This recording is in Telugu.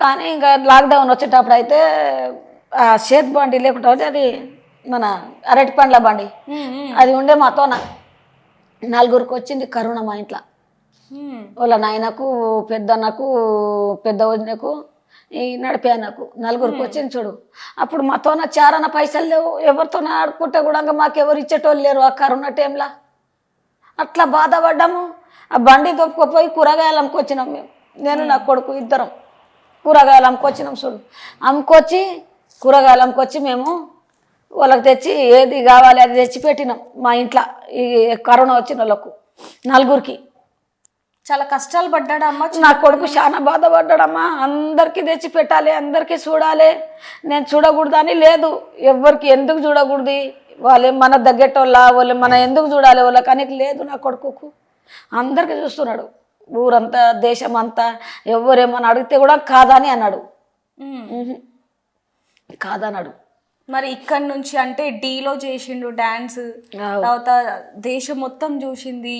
కానీ ఇంకా లాక్డౌన్ వచ్చేటప్పుడు అయితే ఆ చేతి బండి లేకుంటే అది మన అరటి పండ్ల బండి అది ఉండే మాతోన నలుగురికి వచ్చింది కరోనా మా ఇంట్లో. వాళ్ళ నాయనకు, పెద్దన్నకు, పెద్ద వదినకు, ఈ నడిపే అన్నకు నలుగురికి వచ్చింది చూడు. అప్పుడు మాతోన చారన పైసలు లేవు, ఎవరితో ఆడుకుంటే కూడా మాకెవరు ఇచ్చేటోళ్ళు లేరు ఆ కరోనా టైంలో. అట్లా బాధపడ్డాము. ఆ బండి దొప్పుకుపోయి కూరగాయలు అమ్ముకొచ్చినాం మేము, నేను నా కొడుకు ఇద్దరం కూరగాయలు అమ్ముకొచ్చినాం చూడు. అమ్ముకొచ్చి కూరగాయలు అమ్ముకొచ్చి మేము వాళ్ళకి తెచ్చి ఏది కావాలి అది తెచ్చి పెట్టినాం మా ఇంట్లో. ఈ కరోనా వచ్చిన వాళ్ళకు నలుగురికి. చాలా కష్టాలు పడ్డాడమ్మా. నా కొడుకు చాలా బాధపడ్డాడమ్మా. అందరికీ తెచ్చి పెట్టాలి, అందరికీ చూడాలి, నేను చూడకూడదని లేదు. ఎవరికి ఎందుకు చూడకూడదు, వాళ్ళే మన దగ్గట్టోళ్ళ, వాళ్ళు మన ఎందుకు చూడాలి వాళ్ళకి అని లేదు. నా కొడుకుకు అందరికీ చూస్తున్నాడు, ఊరంతా దేశం అంతా. ఎవరేమని అడిగితే కూడా కాదని అన్నాడు, కాదన్నాడు. మరి ఇక్కడ నుంచి అంటే డీలో చేసిండు డాన్స్, తర్వాత దేశం మొత్తం చూసింది,